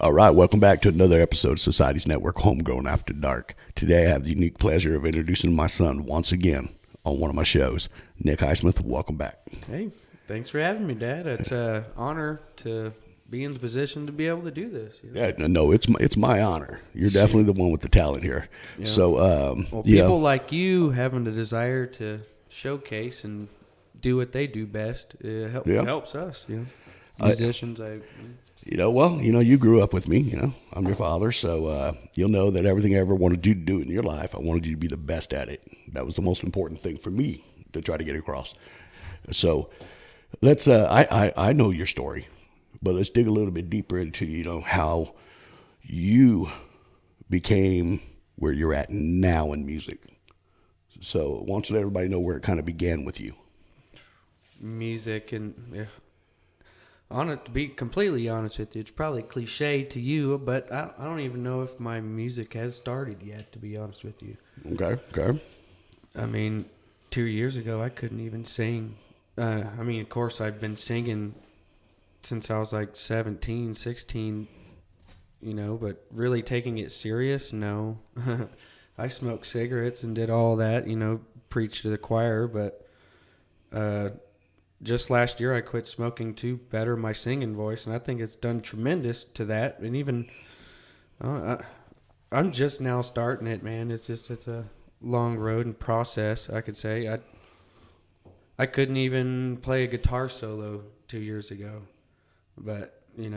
All right, welcome back to another episode of Society's Network Homegrown After Dark. Today I have the unique pleasure of introducing my son once again on one of my shows. Nick Highsmith, welcome back. Hey, thanks for having me, Dad. It's an honor to be in the position to be able to do this. You know? Yeah, no, it's my honor. You're definitely the one with the talent here. Yeah. So, people like you having the desire to showcase and do what they do best helps us, musicians. You grew up with me. I'm your father, so you'll know that everything I ever wanted you to do in your life, I wanted you to be the best at it. That was the most important thing for me to try to get across. So let's. I know your story, but let's dig a little bit deeper into how you became where you're at now in music. So why don't you let everybody know where it kind of began with you? Music and. To be completely honest with you, it's probably cliche to you, but I don't even know if my music has started yet, to be honest with you. Okay. I mean, 2 years ago, I couldn't even sing. Of course, I've been singing since I was like 17, 16, but really taking it serious, no. I smoked cigarettes and did all that, preached to the choir, but just last year I quit smoking to better my singing voice, and I think it's done tremendous to that. And even I'm just now starting it, man. It's a long road and process, I could say. I couldn't even play a guitar solo 2 years ago, but and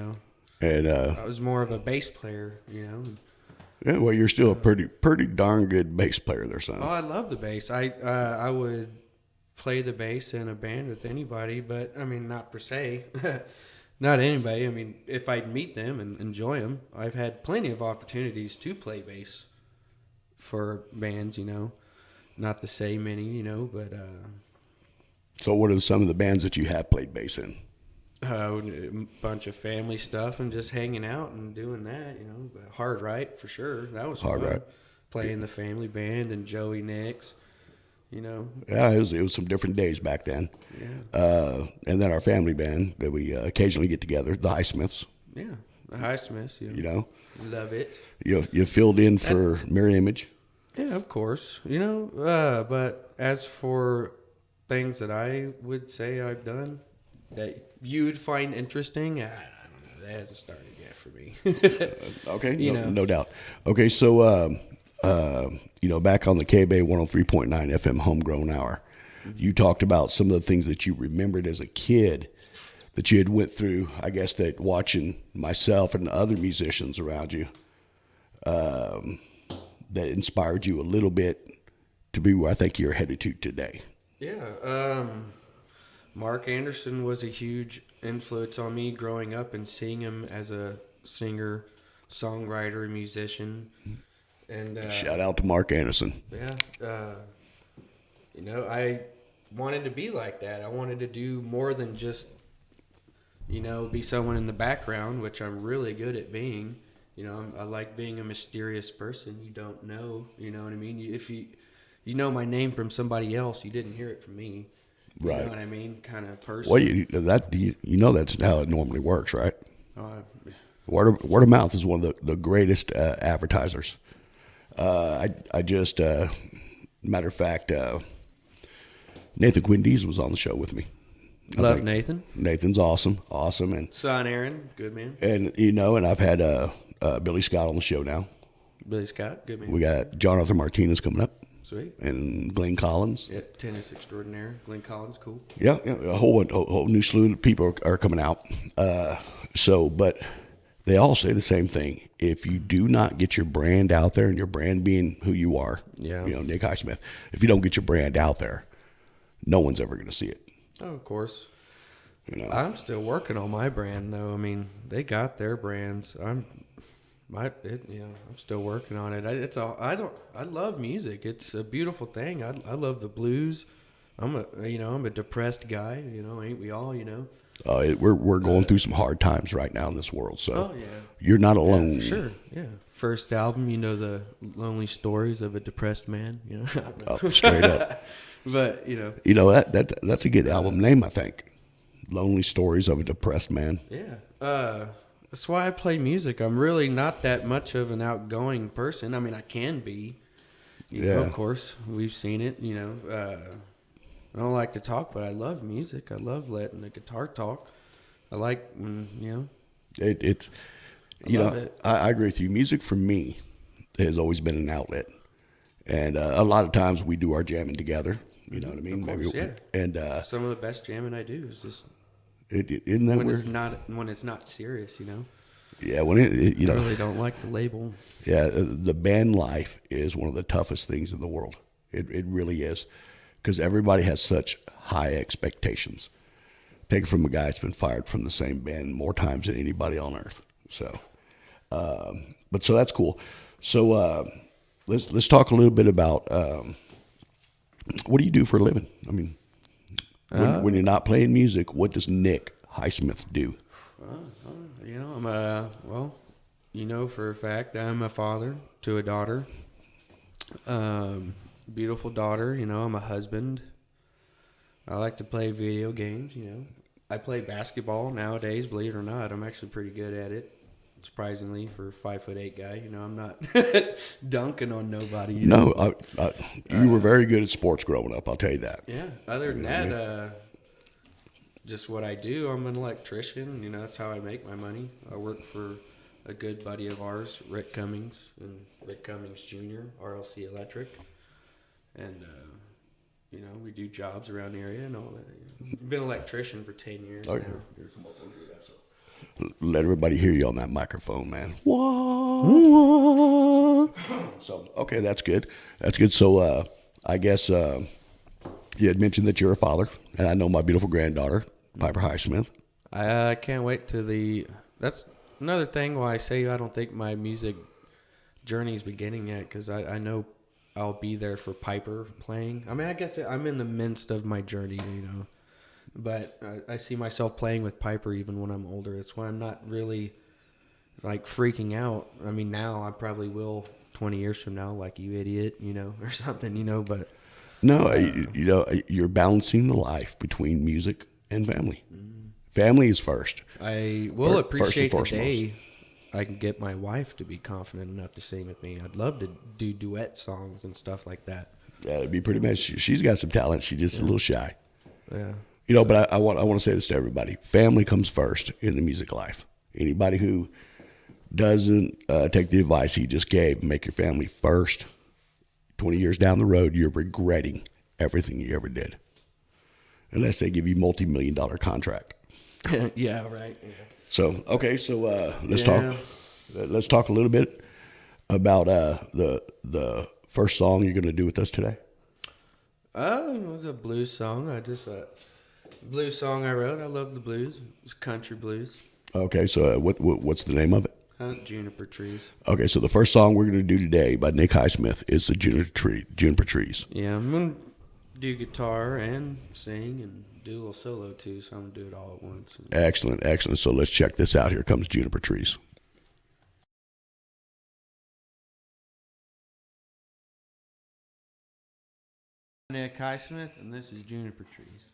I was more of a bass player, Yeah, well, you're still a pretty darn good bass player there, son. Oh, I love the bass. I would play the bass in a band with anybody, but not per se. Not anybody. If I'd meet them and enjoy them, I've had plenty of opportunities to play bass for bands, not to say many, but So what are some of the bands that you have played bass in? A bunch of family stuff and just hanging out and doing that, But Hard Right for sure. That was Hard fun. Right. Playing the family band and Joey Nicks. Yeah, it was some different days back then. Yeah. And then our family band that we occasionally get together, the Highsmiths. Yeah, the Highsmiths. Love it. You filled in for Mirror Image. Yeah, of course. But as for things that I would say I've done that you would find interesting, I don't know. That hasn't started yet for me. Okay, no doubt. Okay, so back on the KBA 103.9 FM Homegrown Hour, you talked about some of the things that you remembered as a kid that you had went through, I guess, that watching myself and other musicians around you that inspired you a little bit to be where I think you're headed to today. Yeah. Mark Anderson was a huge influence on me growing up and seeing him as a singer, songwriter, musician. And shout out to Mark Anderson. Yeah. I wanted to be like that. I wanted to do more than just, be someone in the background, which I'm really good at being. I like being a mysterious person. You don't know, you know what I mean? If you know my name from somebody else, you didn't hear it from me. Right. You know what I mean? Kind of person. Well, that's how it normally works, right? Word of mouth is one of the greatest advertisers. Matter of fact, Nathan Quindies was on the show with me. Love Nathan. Nathan's awesome, and son Aaron, good man. And and I've had Billy Scott on the show now. Billy Scott, good man. We got John Arthur Martinez coming up. Sweet. And Glenn Collins. Yeah, tennis extraordinaire. Glenn Collins, cool. Yeah, a whole new slew of people are coming out. But they all say the same thing. If you do not get your brand out there, and your brand being who you are, Nick Highsmith, if you don't get your brand out there, no one's ever going to see it. Oh, of course. I'm still working on my brand, though. They got their brands. I'm still working on it. I love music. It's a beautiful thing. I love the blues. I'm a depressed guy. Ain't we all? We're going through some hard times right now in this world. So yeah. You're not alone. Yeah, sure. Yeah. First album, the lonely stories of a depressed man. Straight up. But that's a good album name, I think. Lonely Stories of a Depressed Man. Yeah. That's why I play music. I'm really not that much of an outgoing person. I mean, I can be. You know, of course, we've seen it. You know, I don't like to talk, but I love music. I love letting the guitar talk. I like when, you know. It's, you know, I agree with you. Music for me has always been an outlet. And a lot of times we do our jamming together. You know what I mean? Of course, yeah. And some of the best jamming I do is just isn't that when weird? when it's not serious, you know. Yeah, when you know, I really don't like the label. Yeah, the band life is one of the toughest things in the world. It really is, because everybody has such high expectations. Take it from a guy that's been fired from the same band more times than anybody on earth. So, but so that's cool. So let's talk a little bit about what do you do for a living? I mean, when you're not playing music, what does Nick Highsmith do? You know, I'm well, you know for a fact I'm a father to a daughter, beautiful daughter. You know, I'm a husband. I like to play video games. You know, I play basketball nowadays. Believe it or not, I'm actually pretty good at it. Surprisingly, for a 5'8" guy, you know, I'm not dunking on nobody. You know? No, you were very good at sports growing up. I'll tell you that. Yeah. Other than that, just what I do. I'm an electrician. You know, that's how I make my money. I work for a good buddy of ours, Rick Cummings, and Rick Cummings Jr., RLC Electric. And, you know, we do jobs around the area and all that. I've been an electrician for 10 years now. Let everybody hear you on that microphone, man. Whoa. So, okay, that's good. That's good. So, I guess you had mentioned that you're a father, and I know my beautiful granddaughter, Piper Highsmith. I can't wait to that's another thing why I say I don't think my music journey's beginning yet, because I know I'll be there for Piper playing. I mean, I guess I'm in the midst of my journey, you know. But I see myself playing with Piper even when I'm older. That's why I'm not really, like, freaking out. I mean, now I probably will 20 years from now, like, you idiot, you know, or something, you know, but... No, you know, you're balancing the life between music and family. Family is first. I will appreciate the day I can get my wife to be confident enough to sing with me. I'd love to do duet songs and stuff like that. Yeah, it'd be pretty much. She's got some talent. She's just a little shy. Yeah. You know, but I want to say this to everybody. Family comes first in the music life. Anybody who doesn't take the advice he just gave, make your family first, 20 years down the road, you're regretting everything you ever did. Unless they give you multi-million-dollar contract. Yeah, right. Yeah. So, okay, so let's talk a little bit about the first song you're going to do with us today. It was a blues song. Blues song I wrote. I love the blues. It's country blues. Okay, so what's the name of it? Juniper Trees. Okay, so the first song we're going to do today by Nick Highsmith is the Juniper Trees. Yeah, I'm going to do guitar and sing and do a little solo too, so I'm going to do it all at once. Excellent, excellent. So let's check this out. Here comes Juniper Trees. Nick Highsmith, and this is Juniper Trees.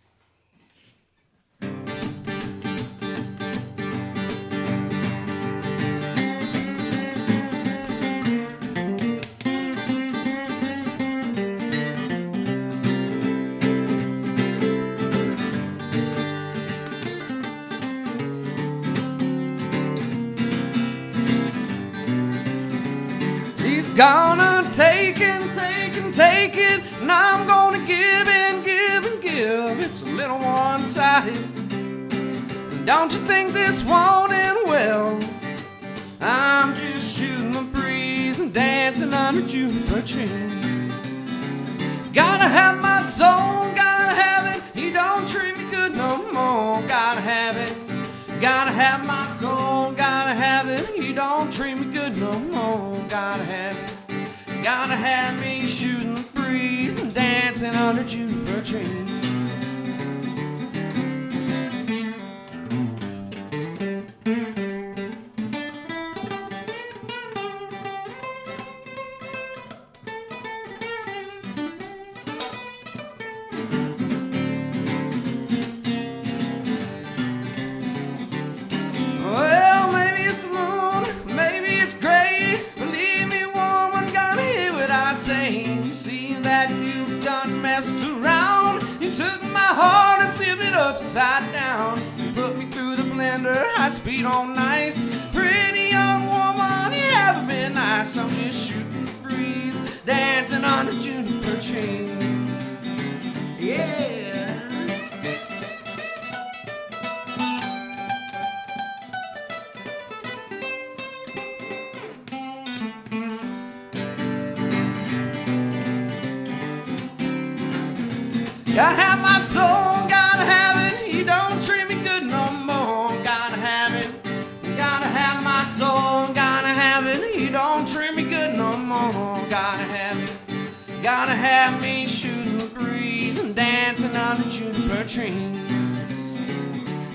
She's gonna take it, and I'm gonna give and give and give. It's a little one-sided. Don't you think this won't end well? I'm just shooting the breeze and dancing under juniper trees. Gotta have my soul, gotta have it. He don't treat me good no more. Gotta have it. Gotta have my soul, gotta have it. He don't treat me good no more. Gotta have it. Gotta have me shooting the breeze and dancing under juniper trees. Well, maybe it's upside down. Put me through the blender, high speed on ice. Pretty young woman, you haven't been nice. I'm just shooting the breeze, dancing under juniper trees. Yeah. Gotta have my soul, gotta have it. You don't treat me good no more. Gotta have it. Gotta have my soul, gotta have it. You don't treat me good no more. Gotta have it. Gotta have me shooting the breeze and dancing under juniper trees.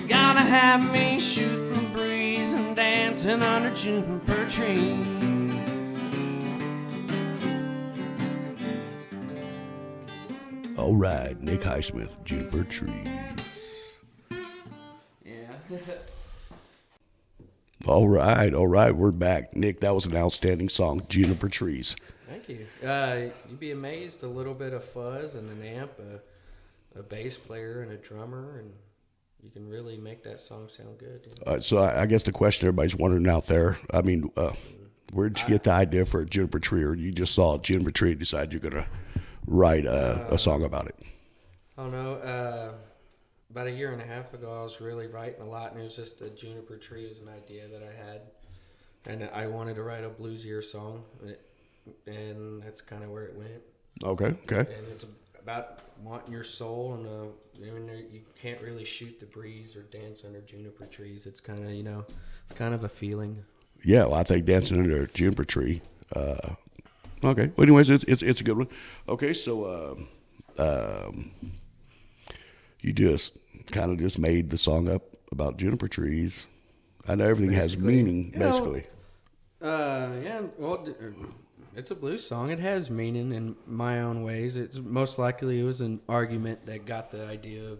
Gotta have me shooting the breeze and dancing under juniper trees. All right, Nick Highsmith, Juniper Trees. Yeah. All right, we're back. Nick, that was an outstanding song, Juniper Trees. Thank you. You'd be amazed, a little bit of fuzz and an amp, a bass player and a drummer, and you can really make that song sound good. You know? So I guess the question everybody's wondering out there, I mean, where did you get the idea for a juniper tree, or you just saw a juniper tree and decided you're going to write a song about it? I don't know. About a year and a half ago, I was really writing a lot, and it was just a juniper tree was an idea that I had, and I wanted to write a bluesier song, and that's kind of where it went. Okay. And it's about wanting your soul, and you can't really shoot the breeze or dance under juniper trees. It's kind of, it's kind of a feeling. Yeah, well, I think dancing under a juniper tree. Okay. Well, anyways, it's a good one. Okay, so you just kind of just made the song up about juniper trees. I know everything has meaning, basically. Yeah. Well, it's a blues song. It has meaning in my own ways. It's most likely it was an argument that got the idea of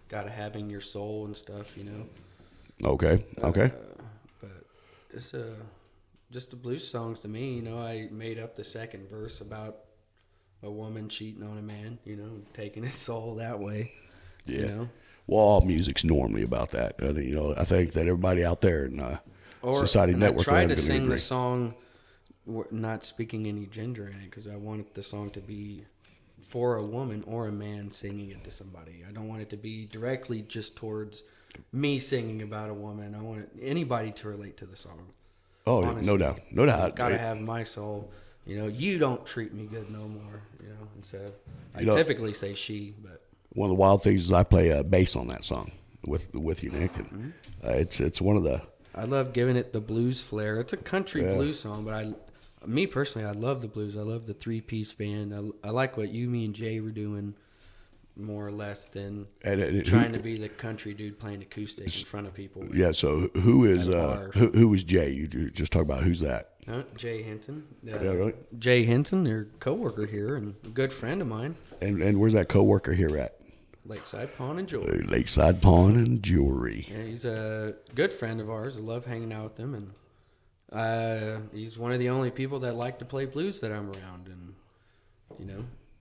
gotta having your soul and stuff. Okay. But it's just the blues songs to me. I made up the second verse about a woman cheating on a man. Taking his soul that way. Yeah. Well, all music's normally about that. I think that everybody out there in Society Network. I tried to sing the song, not speaking any gender in it, because I wanted the song to be for a woman or a man singing it to somebody. I don't want it to be directly just towards me singing about a woman. I want anybody to relate to the song. Oh, honestly. No doubt. Gotta have my soul. You don't treat me good no more. Instead of, I typically say she, but one of the wild things is I play bass on that song with you, Nick, and it's one of the. I love giving it the blues flair. It's a country blues song, but me personally, I love the blues. I love the 3-piece band. I like what me and Jay were doing more or less than trying to be the country dude playing acoustic in front of people. Yeah. So who is Jay? You just talk about who's that? Jay Henson. Yeah, really? Jay Henson, their coworker here and a good friend of mine. And where's that coworker here at? Lakeside Pawn and Jewelry. Lakeside Pawn and Jewelry. Yeah, he's a good friend of ours. I love hanging out with him, and he's one of the only people that like to play blues that I'm around. And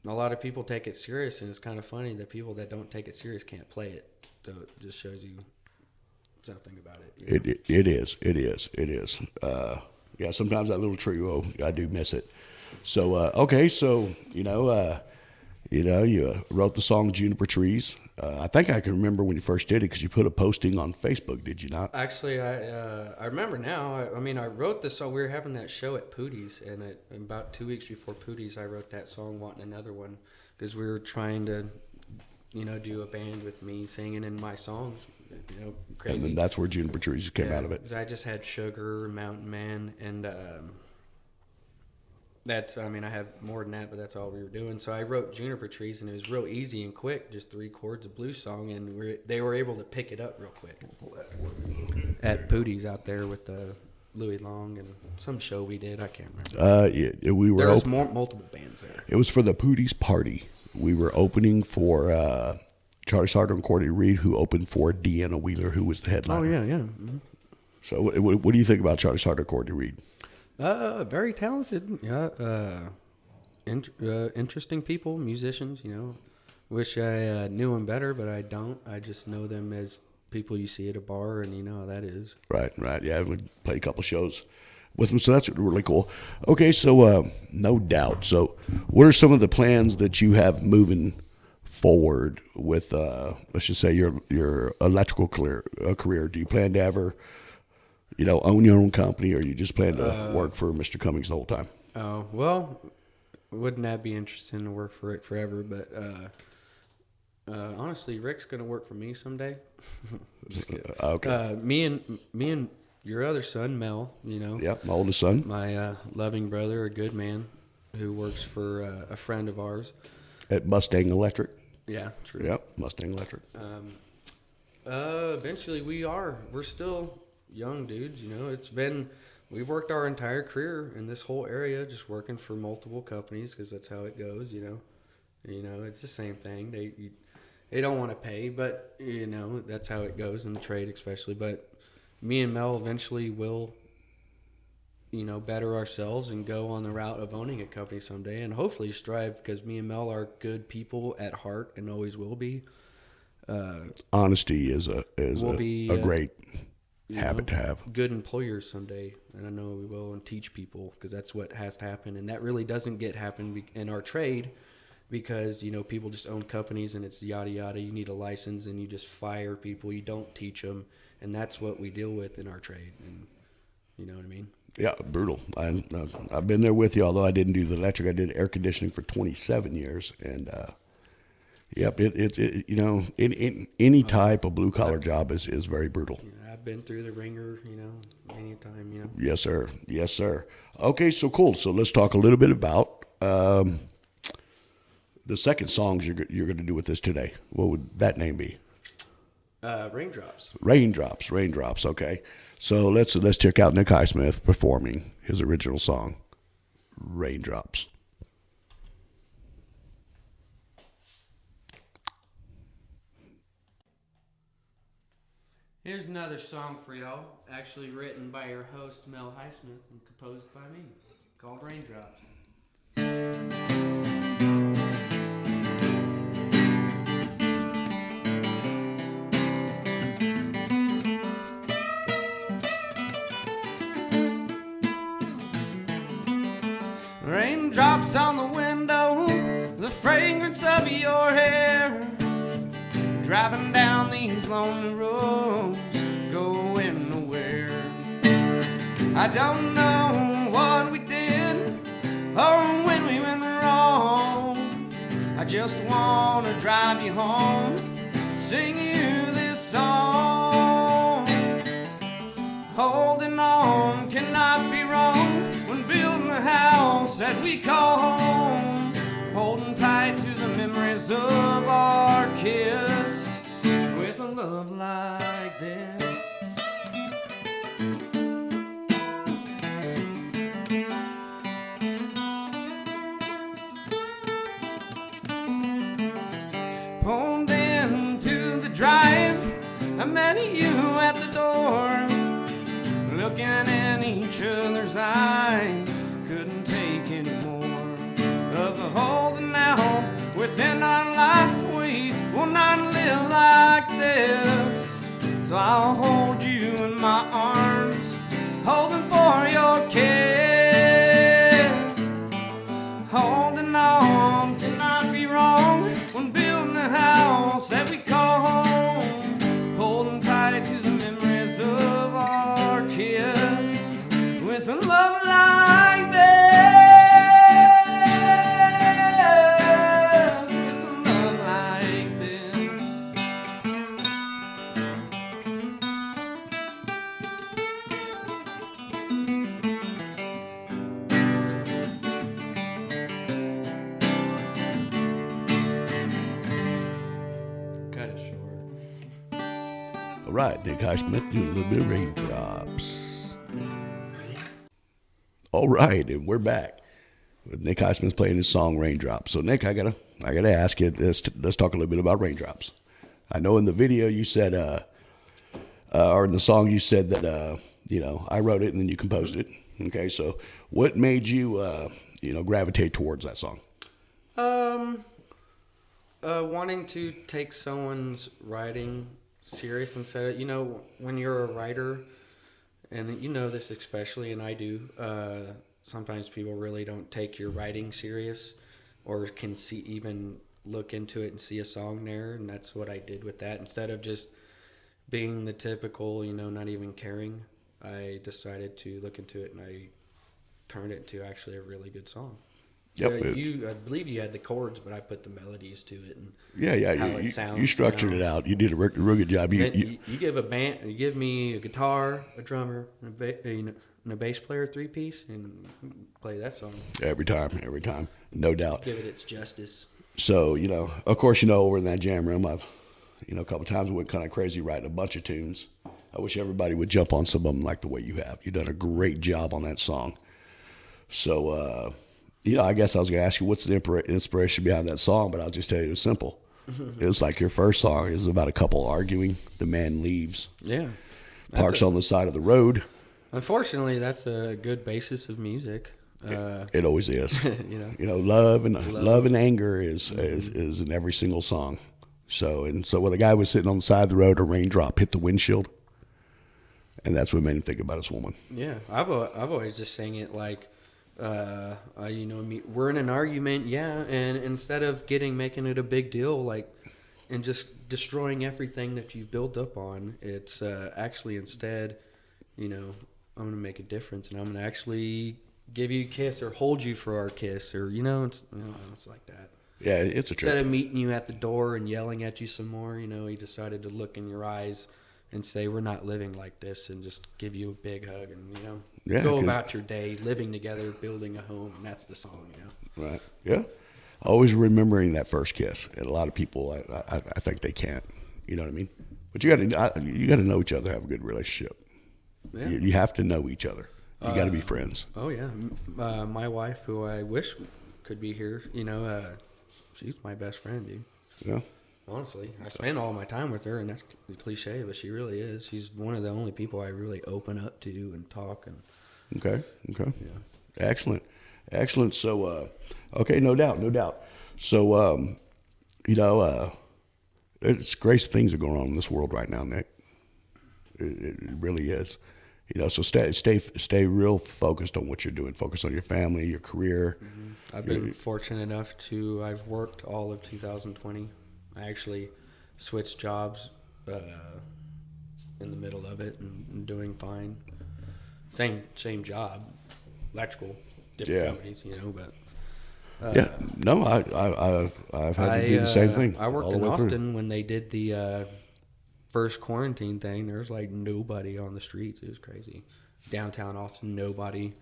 a lot of people take it serious, and it's kind of funny that people that don't take it serious can't play it. So it just shows you something about it. It is. Yeah, sometimes that little trio, I do miss it. So okay, so you wrote the song Juniper Trees. I think I can remember when you first did it because you put a posting on Facebook, did you not? Actually, I remember now. I wrote the song. We were having that show at Pootie's, and about 2 weeks before Pootie's, I wrote that song, wanting another one, because we were trying to, do a band with me singing in my songs. Crazy. And then that's where Juniper Trees came out of it. Because I just had Sugar, Mountain Man, and I have more than that, but that's all we were doing. So I wrote Juniper Trees, and it was real easy and quick, just 3 chords of blues song, and they were able to pick it up real quick. At Pootie's out there with Louis Long and some show we did, I can't remember. We were. There was multiple bands there. It was for the Pootie's party. We were opening for Charlie Sartor and Courtney Reed, who opened for Deanna Wheeler, who was the headliner. Oh yeah. Mm-hmm. So what do you think about Charlie Sartor and Courtney Reed? Very talented. Yeah. Interesting people, musicians. Wish I knew them better, but I don't. I just know them as people you see at a bar, and you know how that is. Right. Yeah, we played a couple shows with them, so that's really cool. Okay, so no doubt. So, what are some of the plans that you have moving forward with, let's just say, your electrical career? Do you plan to ever, own your own company, or you just plan to work for Mr. Cummings the whole time? Oh, well, wouldn't that be interesting to work for Rick forever? But honestly, Rick's gonna work for me someday. Just kidding. Okay. Me and your other son, Mel. Yeah, my oldest son. My loving brother, a good man, who works for a friend of ours At Mustang Electric. Yeah, true. Yep, Mustang Electric. Eventually we're still young dudes. We've worked our entire career in this whole area, just working for multiple companies because that's how it goes. It's the same thing. They don't want to pay, but that's how it goes in the trade, especially. But me and Mel eventually will, better ourselves and go on the route of owning a company someday, and hopefully strive, because me and Mel are good people at heart and always will be. Honesty is a great habit to have. Good employers someday, and I know we will, and teach people, because that's what has to happen, and that really doesn't happen in our trade, because people just own companies and it's yada yada. You need a license and you just fire people. You don't teach them, and that's what we deal with in our trade. And you know what I mean? Yeah, brutal. I've been there with you, although I didn't do the electric. I did air conditioning for 27 years, and yep, in any type of blue collar job is very brutal. I've been through the ringer, many a time. Yes, sir. Yes, sir. Okay, so cool. So let's talk a little bit about the second songs you're going to do with this today. What would that name be? Raindrops. Raindrops. Okay. So let's check out Nick Highsmith performing his original song, Raindrops. Here's another song for y'all, actually written by your host, Mel Highsmith, and composed by me, called Raindrops. Raindrops on the window, the fragrance of your hair, driving down these lonely roads, going nowhere. I don't know what we did or when we went wrong. I just want to drive you home, sing you this song. Holding on cannot be wrong when building a house that we call home. Holding tight to the memories of our kiss with a love like this. Pulled into the drive, I met you at the door. Looking in each other's eyes, couldn't take any more of the holding out within our life. We will not live like this, so I'll hold you in my arms, holding for your kiss. Holding on cannot be wrong when building a house that we call home. Holding tight to the memories of our kiss with a love like this. All right, Nick Highsmith doing a little bit of Raindrops. All right, and we're back with Nick Highsmith playing his song Raindrops. So Nick, I gotta ask you this. Let's talk a little bit about Raindrops. I know in the video you said, or in the song you said that I wrote it and then you composed it. Okay, so what made you gravitate towards that song? Wanting to take someone's writing serious instead of, when you're a writer, and you know this especially, and I do, sometimes people really don't take your writing serious or can even look into it and see a song there, and that's what I did with that. Instead of just being the typical, not even caring, I decided to look into it, and I turned it into actually a really good song. Yep. I believe you had the chords, but I put the melodies to it and how it sounds. You structured it out. You did a real good job. You give a band, you give me a guitar, a drummer, and a bass player, 3-piece, and play that song every time, no doubt. Give it its justice. So of course, over in that jam room, I've a couple times we went kind of crazy writing a bunch of tunes. I wish everybody would jump on some of them like the way you have. You've done a great job on that song. So. I guess I was going to ask you what's the inspiration behind that song, but I'll just tell you it was simple. It was like your first song is about a couple arguing. The man leaves. Yeah. Parks on the side of the road. Unfortunately, that's a good basis of music. It always is. Love and anger is in every single song. So when the guy was sitting on the side of the road, a raindrop hit the windshield, and that's what made him think about his woman. Yeah, I've always just sang it like. We're in an argument, and instead of making it a big deal, and just destroying everything that you've built up on, it's actually instead, I'm going to make a difference, and I'm going to actually give you a kiss or hold you for our kiss, or it's like that. Yeah, it's a trick. Instead of meeting you at the door and yelling at you some more, he decided to look in your eyes and say, we're not living like this, and just give you a big hug and, go about your day, living together, building a home, and that's the song, Right, yeah. Always remembering that first kiss, and a lot of people, I think they can't, you know what I mean? But you got to know each other, have a good relationship. Yeah. You have to know each other. You got to be friends. Oh, yeah. My wife, who I wish could be here, she's my best friend, dude. Yeah. Honestly, I spend all my time with her, and that's the cliche, but she really is. She's one of the only people I really open up to and talk. And Okay. Yeah. Excellent. So, okay, no doubt. So, it's great things are going on in this world right now, Nick. It really is. So stay real focused on what you're doing. Focus on your family, your career. Mm-hmm. I've been fortunate enough I've worked all of 2020. I actually switched jobs in the middle of it and doing fine. Same job, electrical, different companies, but. I've had to do the same thing. I worked in Austin when they did the first quarantine thing. There was nobody on the streets. It was crazy. Downtown Austin, nobody.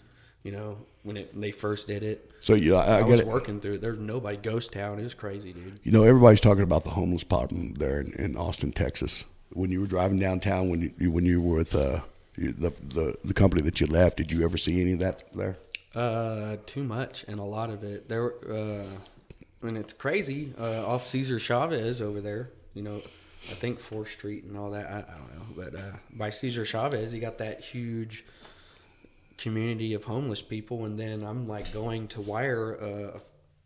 When they first did it. So I was working through it. There's nobody. Ghost town. It was crazy, dude. Everybody's talking about the homeless problem there in Austin, Texas. When you were driving downtown, when you were with the company that you left, did you ever see any of that there? Too much, and a lot of it there. It's crazy. Off Cesar Chavez over there. I think 4th Street and all that. I don't know, but by Cesar Chavez, you got that huge community of homeless people, and then I'm going to wire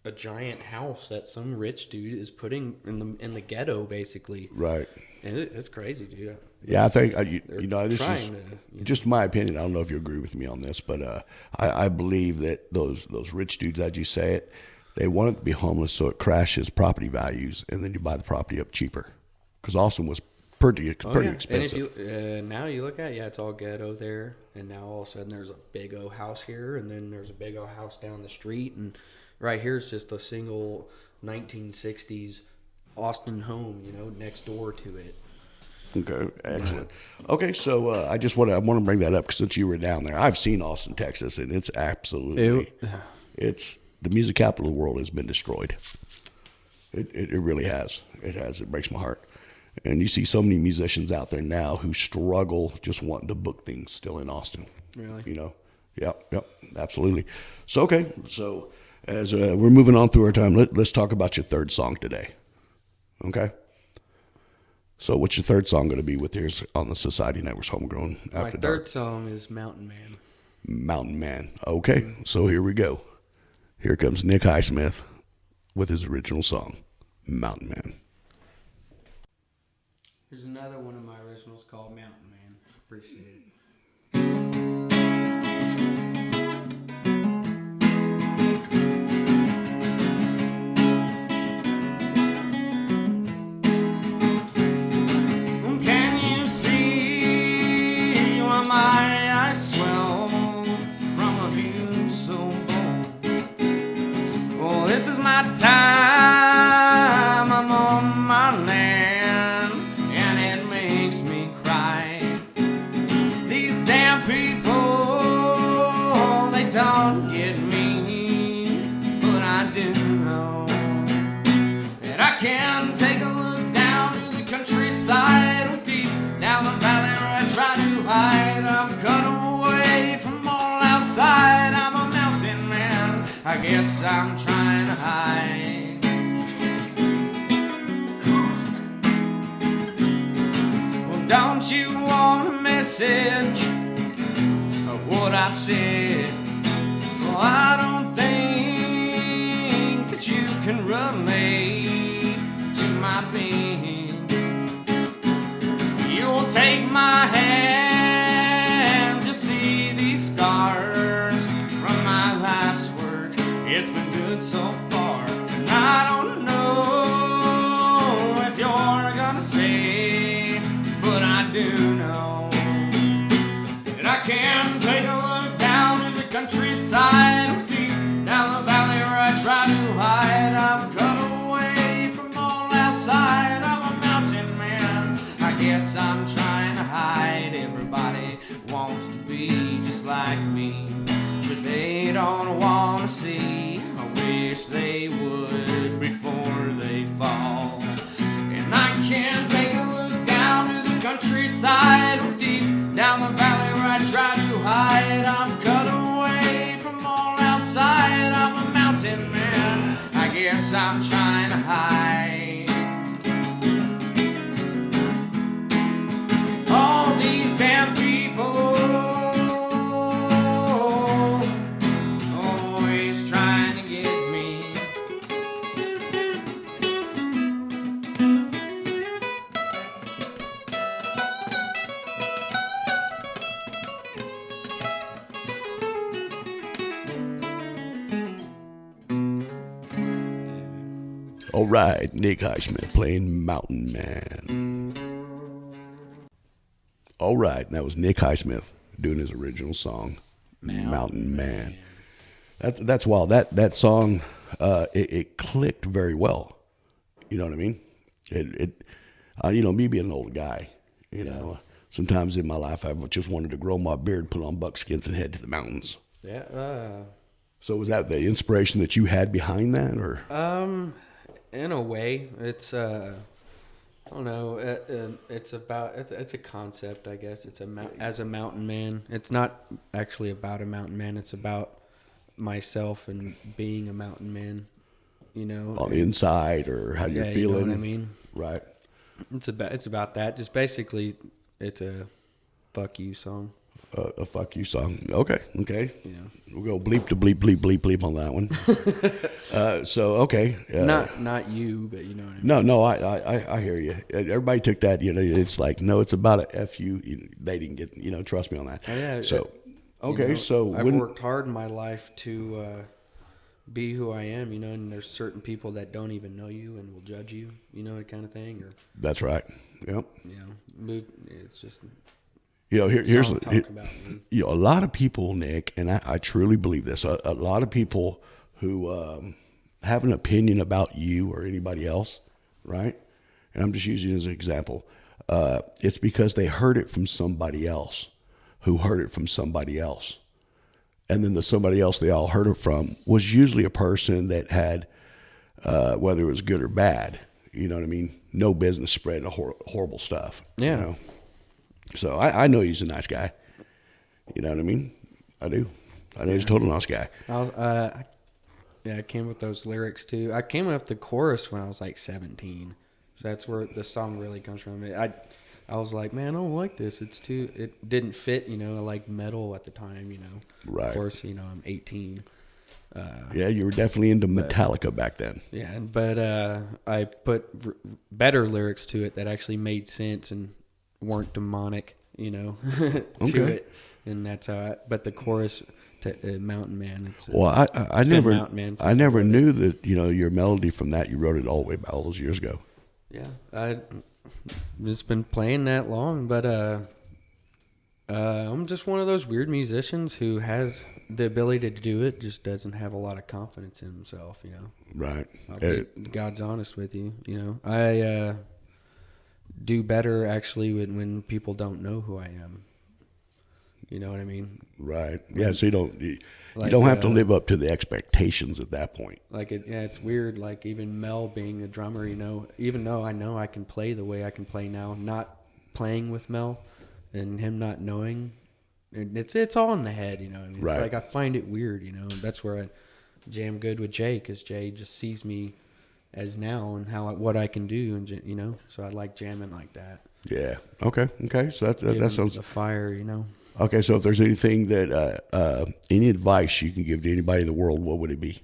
a giant house that some rich dude is putting in the ghetto, basically. Right. And it's crazy, dude. Yeah, I think this is just my opinion. I don't know if you agree with me on this, but I believe that those rich dudes, as you say it, they want it to be homeless so it crashes property values, and then you buy the property up cheaper. Because Austin was pretty expensive. And if you now you look at it's all ghetto there, and now all of a sudden there's a big old house here, and then there's a big old house down the street, and right here is just a single 1960s Austin home, next door to it. Okay, excellent. Okay, so I want to bring that up because since you were down there, I've seen Austin, Texas, and it's absolutely it's the music capital of the world has been destroyed. It really has. It has. It breaks my heart. And you see so many musicians out there now who struggle just wanting to book things still in Austin. Really? Yep, absolutely. So, okay. So, as we're moving on through our time, let's talk about your third song today. Okay? So, what's your third song going to be with yours on the Society Network's Homegrown After Dark? My third song is Mountain Man. Mountain Man. Okay. So, here we go. Here comes Nick Highsmith with his original song, Mountain Man. Here's another one of my originals called Mountain Man. Appreciate it. Can you see why my eyes swell from a view so bold? Well, this is my time. I'm on my land, and it makes me cry. These damn people, they don't get me, but I do know that I can take a look down to the countryside with deep down the valley where I try to hide. I'm cut away from all outside. I'm a mountain man. I guess I'm trying to hide. Well, don't you want a message of what I've said? Well, I don't think that you can relate to my pain. You'll take my hand to see these scars from my life's work. It's been good so far, and I don't know if you're gonna say, but I do know that I can take a look down to the countryside, deep down the valley where I try to hide. I'm cut away from all outside. I'm a mountain man. I guess I'm trying to hide. Everybody wants to be just like me, but they don't want to see. I wish they would before they fall. And I can take a look down to the countryside, deep down the valley where I try to hide. I'm cut away from all outside. I'm a mountain man. I guess I'm trying to hide. All these damn people always trying to get me. All right, Nick Highsmith playing Mountain Man. All right, that was Nick Highsmith doing his original song, Mountain Man. That's wild. That song, it clicked very well. You know what I mean? Me being an old guy, you know, sometimes in my life I've just wanted to grow my beard, put on buckskins, and head to the mountains. Yeah. So was that the inspiration that you had behind that, or? In a way, it's I don't know. It's a concept, I guess. It's as a mountain man. It's not actually about a mountain man. It's about myself and being a mountain man. You know, on the inside, or how you're feeling. You know what I mean? Right. It's about that. Just basically, it's a fuck you song. A fuck you song. Okay. Yeah. We'll go bleep to bleep, bleep, bleep, bleep on that one. So, okay. Not you, but you know what I mean. No, I hear you. Everybody took that, it's like, no, it's about a F you. They didn't get, trust me on that. Oh, yeah. So, okay. So I've worked hard in my life to be who I am, and there's certain people that don't even know you and will judge you, that kind of thing. Or that's right. Yep. It's just... here's a lot of people, Nick, and I truly believe this. A lot of people who have an opinion about you or anybody else, right? And I'm just using it as an example. It's because they heard it from somebody else, who heard it from somebody else, and then the somebody else they all heard it from was usually a person that had, whether it was good or bad, you know what I mean? No business spreading horrible stuff. Yeah. So I know he's a nice guy. You know what I mean? I do. I know he's a total nice guy. I came with those lyrics too. I came up with the chorus when I was like 17. So that's where the song really comes from. I was like, man, I don't like this. It didn't fit, I like metal at the time, Right. Of course, I'm 18. Yeah, you were definitely into Metallica back then. Yeah, but I put better lyrics to it that actually made sense and weren't demonic, to it, and that's how. But the chorus, to Mountain Man. Well, I never, Mountain Man I never knew that your melody from that you wrote it all the way back all those years ago. Yeah, I just been playing that long, but I'm just one of those weird musicians who has the ability to do it, just doesn't have a lot of confidence in himself, Right. God's honest with you, I do better actually when people don't know who I am. You know what I mean? Right. Yeah. So you don't have to live up to the expectations at that point. It's weird. Like even Mel being a drummer, even though I know I can play the way I can play now, not playing with Mel and him not knowing, it's all in the head, It's right. like I find it weird, That's where I jam good with Jay, because Jay just sees me as now and what I can do, and so I like jamming like that. Yeah. Okay. So that sounds the fire, Okay. So if there's anything that any advice you can give to anybody in the world, what would it be?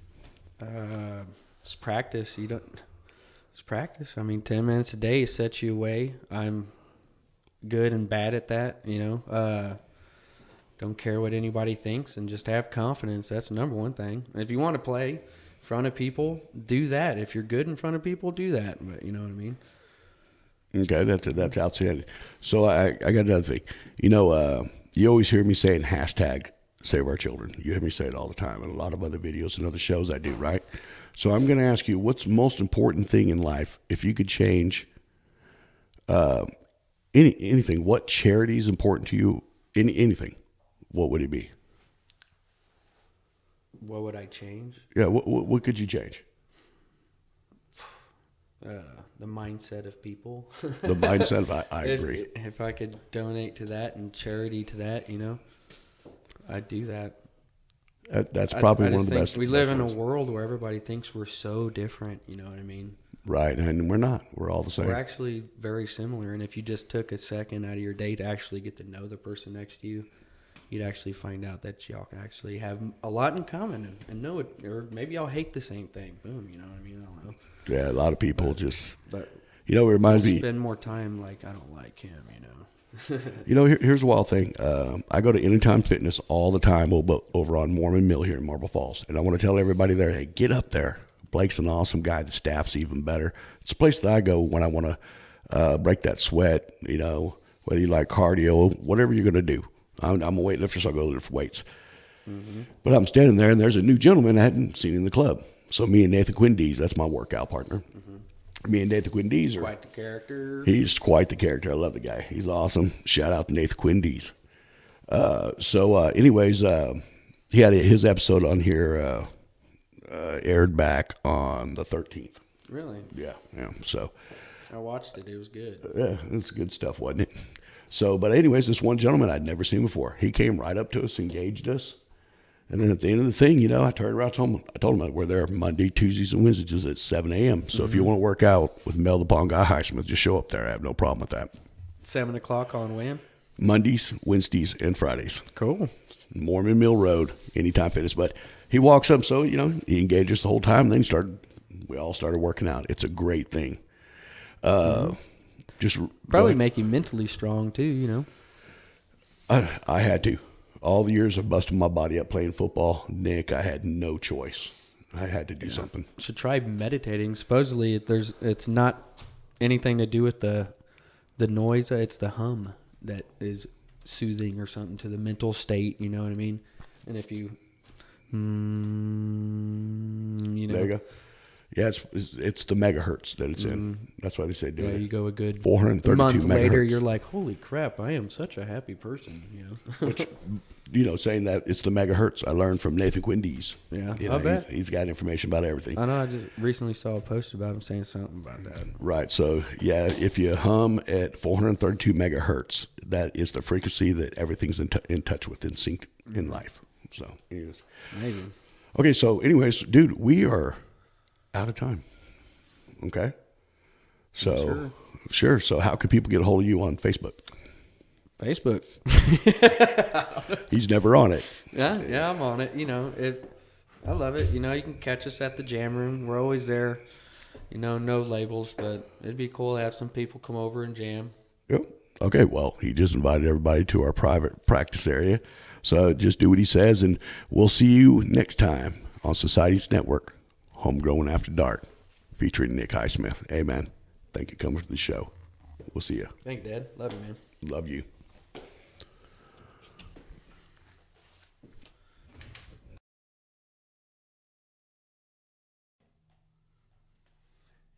It's practice. It's practice. I mean, 10 minutes a day sets you away. I'm good and bad at that. Don't care what anybody thinks and just have confidence. That's the number one thing. If you want to play in front of people, do that. If you're good in front of people, do that. But you know what I mean? Okay, that's outstanding. So I got another thing. You always hear me saying hashtag Save Our Children. You hear me say it all the time in a lot of other videos and other shows I do, right? So I'm going to ask you, what's the most important thing in life? If you could change anything, what charity is important to you? Anything, what would it be? What would I change? Yeah, what could you change? The mindset of people. The mindset, I agree. If I could donate to that and charity to that, I'd do that. That's probably one of the best. We live in a world where everybody thinks we're so different, you know what I mean? Right, and we're not. We're all the same. We're actually very similar, and if you just took a second out of your day to actually get to know the person next to you, you'd actually find out that y'all can actually have a lot in common and know it, or maybe y'all hate the same thing. Boom, you know what I mean? I don't know. Yeah, a lot of people but it reminds me. Spend more time like, I don't like him, Here's the wild thing. I go to Anytime Fitness all the time over on Mormon Mill here in Marble Falls, and I want to tell everybody there, hey, get up there. Blake's an awesome guy. The staff's even better. It's a place that I go when I want to break that sweat, whether you like cardio, whatever you're going to do. I'm a weightlifter, so I go lift weights. Mm-hmm. But I'm standing there, and there's a new gentleman I hadn't seen in the club. So me and Nathan Quinn Dees, that's my workout partner. Mm-hmm. Me and Nathan Quinn Dees are quite the character. He's quite the character. I love the guy. He's awesome. Shout out to Nathan Quinn Dees. Anyways, he had his episode on here aired back on the 13th. Really? Yeah. So I watched it. It was good. Yeah, it's good stuff, wasn't it? So, but anyways, this one gentleman I'd never seen before, he came right up to us, engaged us. And then at the end of the thing, I turned around, I told him we're there Monday, Tuesdays, and Wednesdays at 7 a.m. So if you want to work out with Mel the Pong Guy Highsmith, just show up there. I have no problem with that. 7 o'clock on when? Mondays, Wednesdays, and Fridays. Cool. Mormon Mill Road, Anytime Fitness. But he walks up, so, he engaged us the whole time. And then we all started working out. It's a great thing. Just probably make you mentally strong too, I had to. All the years of busting my body up playing football, Nick, I had no choice. I had to do something. Should try meditating. Supposedly, it's not anything to do with the noise. It's the hum that is soothing or something to the mental state. You know what I mean? And if you, there you go. Yeah, it's the megahertz that it's in. That's why they say do it. Yeah, you go a good 432 month megahertz. later, you're like, holy crap, I am such a happy person. Which, saying that it's the megahertz, I learned from Nathan Quinn Dees. Yeah, I bet. He's got information about everything. I know. I just recently saw a post about him saying something about that. Right. So yeah, if you hum at 432 megahertz, that is the frequency that everything's in touch with, in sync in life. So, anyways. Amazing. Okay. So, anyways, dude, we are out of time. Okay. So, sure. So how can people get a hold of you on Facebook? Facebook. He's never on it. Yeah, I'm on it. I love it. You know, you can catch us at the jam room. We're always there. You know, no labels, but it'd be cool to have some people come over and jam. Yep. Okay, well, he just invited everybody to our private practice area. So just do what he says, and we'll see you next time on Society's Network, Homegrown After Dark, featuring Nick Highsmith. Hey, man, thank you for coming to the show. We'll see you. Thank you, Dad. Love you, man. Love you.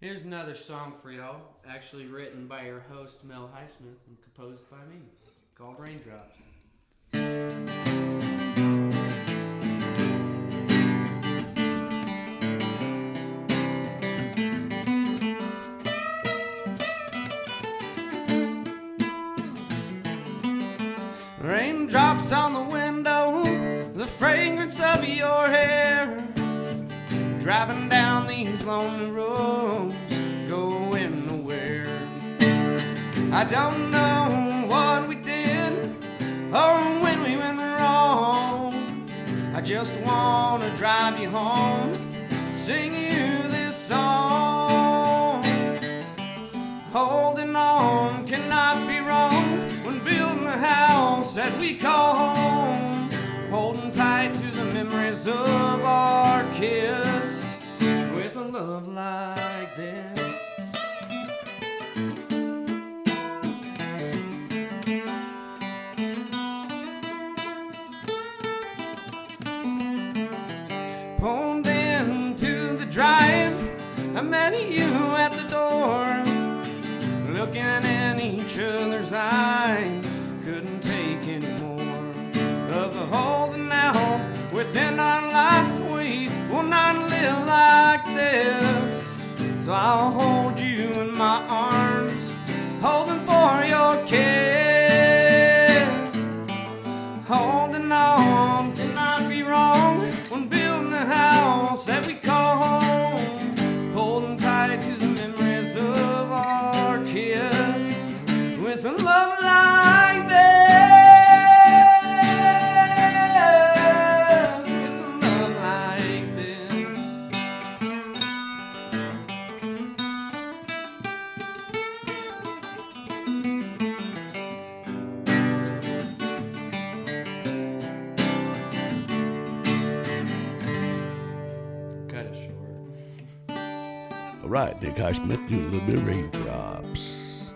Here's another song for y'all, actually written by your host, Mel Highsmith, and composed by me, called Raindrops. Raindrops on the window, the fragrance of your hair, driving down these lonely roads, going nowhere. I don't know what we did or when we went wrong. I just want to drive you home, sing you this song. Holding on cannot be wrong when building a house that we call home. Holding tight to the memories of our kiss with a love like this. Pulled into the drive, I met you at the door. Looking in each other's eyes, couldn't take any more of the holding out within our life. We will not live like this, so I'll hold you in my arms, holding for your kiss. Holding on cannot be wrong when building a house that we call home. Holding tight to the memories of our kiss with a love like this. All right, Nick Highsmith doing a little bit of Raindrops.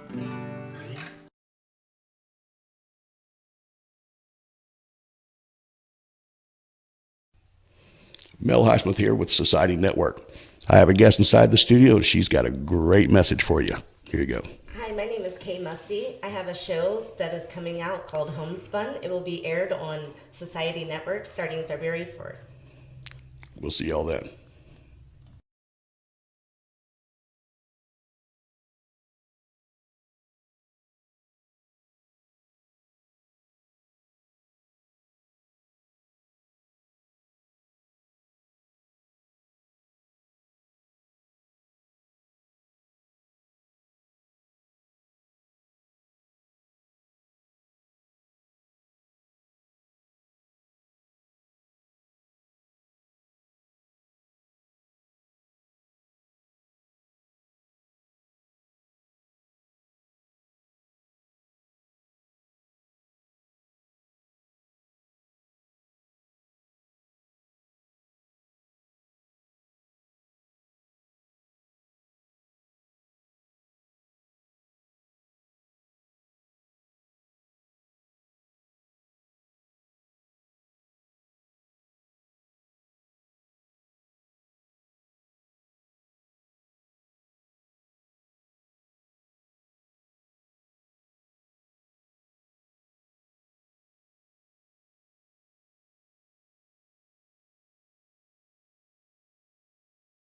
Mel Highsmith here with Society Network. I have a guest inside the studio, and she's got a great message for you. Here you go. Hi, my name is Kay Mussey. I have a show that is coming out called Homespun. It will be aired on Society Network starting February 4th. We'll see y'all then.